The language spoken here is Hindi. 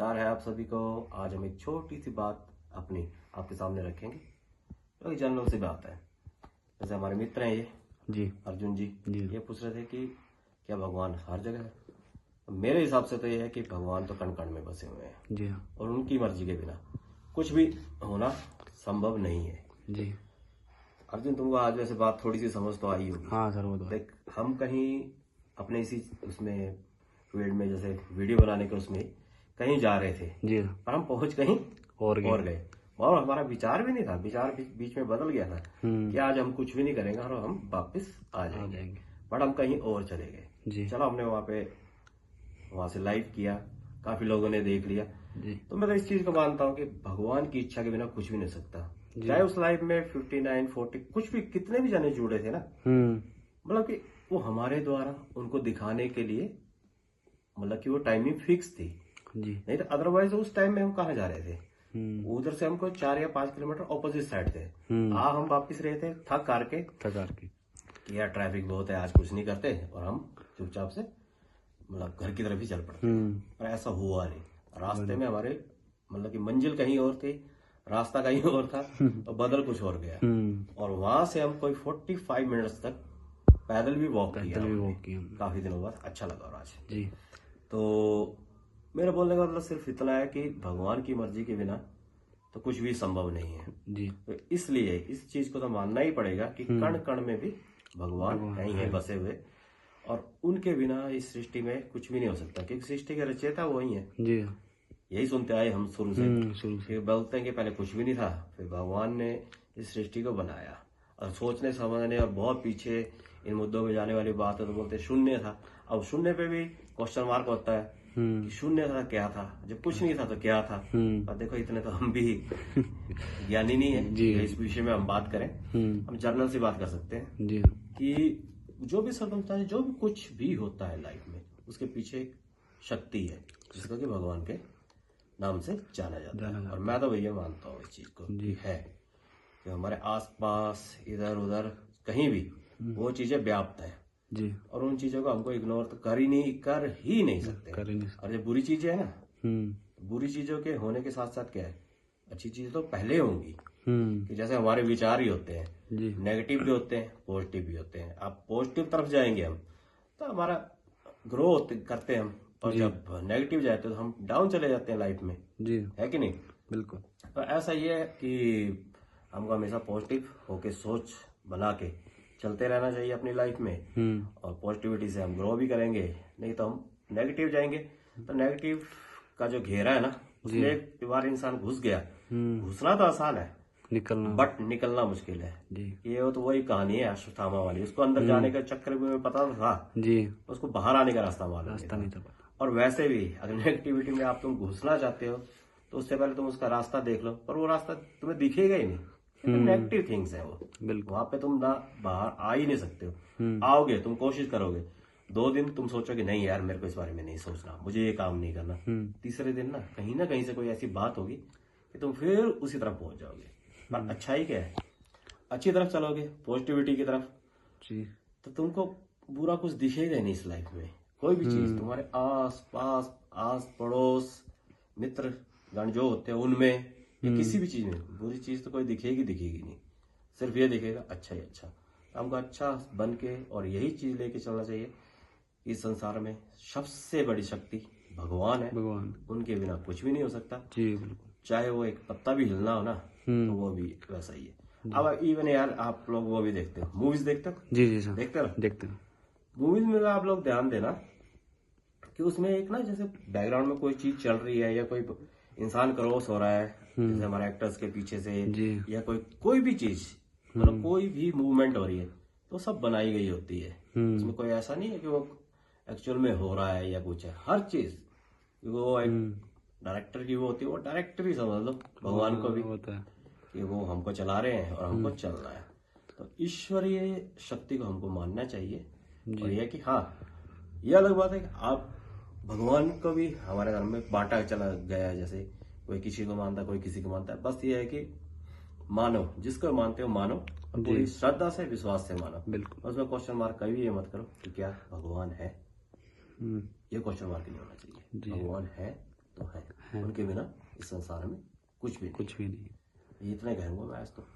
नमस्कार है आप सभी को। आज हम एक छोटी सी बात अपनी आपके सामने रखेंगे जो कि जनरल सी बात है। जैसे हमारे मित्र हैं ये जी अर्जुन जी जी ये पूछ रहे थे कि क्या भगवान हर जगह है। तो मेरे हिसाब से तो ये है कि भगवान तो कण कण में बसे हुए हैं जी हाँ और उनकी मर्जी के बिना कुछ भी होना संभव नहीं है। जी अर्जुन तुमको आज वैसे बात थोड़ी सी समझ तो आई होगी। हाँ सर वो तो है। देख हम कहीं अपने इसी उसमें फील्ड में जैसे वीडियो बनाने के उसमें कहीं जा रहे थे जी पर हम पहुंच कहीं और गए और हमारा विचार भी नहीं था, विचार बीच में बदल गया था कि आज हम कुछ भी नहीं करेंगे और हम वापस आ जाएंगे, बट हम कहीं और चले गए। जी चलो हमने वहां से लाइव किया, काफी लोगों ने देख लिया। जी तो मैं तो इस चीज को मानता हूँ कि भगवान की इच्छा के बिना कुछ भी नहीं सकता। चाहे उस लाइव में 59, 40 कुछ भी कितने भी जने जुड़े थे ना, मतलब कि वो हमारे द्वारा उनको दिखाने के लिए, मतलब कि वो टाइमिंग फिक्स थी। जी नहीं तो अदरवाइज उस टाइम में हम कहाँ जा रहे थे, उधर से हमको 4 या 5 किलोमीटर ऑपोजिट साइड थे। हम वापिस रहे थे थक करके कि यार ट्रैफिक बहुत है, आज कुछ नहीं करते, और हम चुपचाप से मतलब घर की तरफ ही चल पड़ते। पर ऐसा हुआ नहीं। रास्ते में हमारे मतलब कि मंजिल कहीं और थी, रास्ता कहीं और था और बदल कुछ और गया। और वहां से हम कोई 45 मिनट्स तक पैदल भी वॉक किया। काफी दिनों बाद अच्छा लगा। और आज जी तो मेरा बोलने का मतलब सिर्फ इतना है कि भगवान की मर्जी के बिना तो कुछ भी संभव नहीं है जी तो इसलिए इस चीज को तो मानना ही पड़ेगा कि कण कण में भी भगवान है ही है बसे हुए, और उनके बिना इस सृष्टि में कुछ भी नहीं हो सकता, क्योंकि सृष्टि के रचयिता वही है। जी यही सुनते आए हम शुरू से। फिर बोलते हैं कि पहले कुछ भी नहीं था, फिर भगवान ने इस सृष्टि को बनाया। और सोचने समझने और बहुत पीछे इन मुद्दों में जाने वाली बात है तो बोलते शून्य था। अब शून्य पे भी क्वेश्चन मार्क होता है कि शून्य था क्या था, जब कुछ नहीं था तो क्या था। और देखो इतने तो हम भी ज्ञानी नहीं है इस विषय में हम बात करें, हम जर्नल से बात कर सकते हैं जी कि जो भी सर्कमस्टांस, जो भी कुछ भी होता है लाइफ में, उसके पीछे एक शक्ति है जिसको कि भगवान के नाम से जाना जाता है। और मैं तो भैया मानता हूँ इस चीज को कि है कि हमारे आसपास इधर उधर कहीं भी वो चीजें व्याप्त है जी और उन चीजों को हमको इग्नोर तो कर ही नहीं सकते। और जब बुरी चीजें है ना, तो बुरी चीजों के होने के साथ साथ क्या है, अच्छी चीजें तो पहले होंगी। कि जैसे हमारे विचार ही होते हैं, नेगेटिव भी होते हैं, पॉजिटिव भी होते हैं। अब पॉजिटिव तरफ जाएंगे हम तो हमारा ग्रो करते हैं हम, और जब नेगेटिव जाते हैं तो हम डाउन चले जाते हैं लाइफ में, जी है कि नहीं। बिल्कुल। तो ऐसा ये है कि हमको हमेशा पॉजिटिव होके सोच बना के चलते रहना चाहिए अपनी लाइफ में, और पॉजिटिविटी से हम ग्रो भी करेंगे। नहीं तो हम नेगेटिव जाएंगे तो नेगेटिव का जो घेरा है ना, उसमें एक बार इंसान घुस गया, घुसना तो आसान है बट निकलना मुश्किल है। ये तो वही कहानी है अश्वत्थामा वाली, उसको अंदर जाने का चक्कर में पता था जी, उसको बाहर आने का रास्ता मालूम नहीं था। और वैसे भी अगर नेगेटिविटी में आप तुम घुसना चाहते हो तो उससे पहले तुम उसका रास्ता देख लो, पर वो रास्ता तुम्हें दिखेगा ही नहीं। नेगेटिव थिंग्स है वो, वहां पे तुम ना बाहर आ ही नहीं सकते हो। आओगे, तुम कोशिश करोगे, 2 दिन तुम सोचोगे नहीं यार मेरे को इस बारे में नहीं सोचना, मुझे ये काम नहीं करना। तीसरे दिन ना कहीं से कोई ऐसी बात होगी कि तुम फिर उसी तरफ पहुंच जाओगे। पर अच्छा ही क्या है, अच्छी तरफ चलोगे, पॉजिटिविटी की तरफ जी, तो तुमको बुरा कुछ दिखेगा नहीं इस लाइफ में। कोई भी चीज तुम्हारे आस पास, आस पड़ोस, मित्र गण जो होते हैं उनमें, या किसी भी चीज में बुरी चीज तो कोई दिखेगी नहीं, सिर्फ ये दिखेगा अच्छा ही अच्छा। हमको अच्छा बन के और यही चीज लेके चलना चाहिए। इस संसार में सबसे बड़ी शक्ति भगवान है, उनके बिना कुछ भी नहीं हो सकता जी, बिल्कुल। चाहे वो एक पत्ता भी हिलना हो ना तो वो भी वैसा ही है। अब इवन यार आप लोग वो भी देखते हो, मूवीज देखते हो? जी जी सर, देखते हो। मूवीज में आप लोग ध्यान देना कि उसमें एक ना जैसे बैकग्राउंड में कोई चीज चल रही है या कोई इंसान क्रॉस हो रहा है, जैसे हमारे एक्टर्स के पीछे से, या कोई भी चीज, मतलब कोई भी मूवमेंट हो रही है तो सब बनाई गई होती है। उसमें कोई ऐसा नहीं है कि वो एक्चुअल में हो रहा है या कुछ है। हर चीज वो एक डायरेक्टर की वो होती है, वो डायरेक्टर ही समझ लो भगवान को भी होता है कि वो हमको चला रहे हैं और हमको चलना है। तो ईश्वरीय शक्ति को हमको मानना चाहिए। और यह कि हाँ, ये अलग बात है कि आप भगवान को भी हमारे धर्म में बांटा चला गया है, जैसे कोई किसी को मानता है, कोई किसी को मानता है। बस ये है कि मानो, जिसको मानते हो मानो, पूरी श्रद्धा से, विश्वास से मानो। बिल्कुल। उसमें क्वेश्चन मार्क कभी ये मत करो कि क्या भगवान है, ये क्वेश्चन मार्क नहीं होना चाहिए। भगवान है तो है। उनके बिना इस संसार में कुछ भी नहीं। ये इतने कहूँगा मैं आज तो।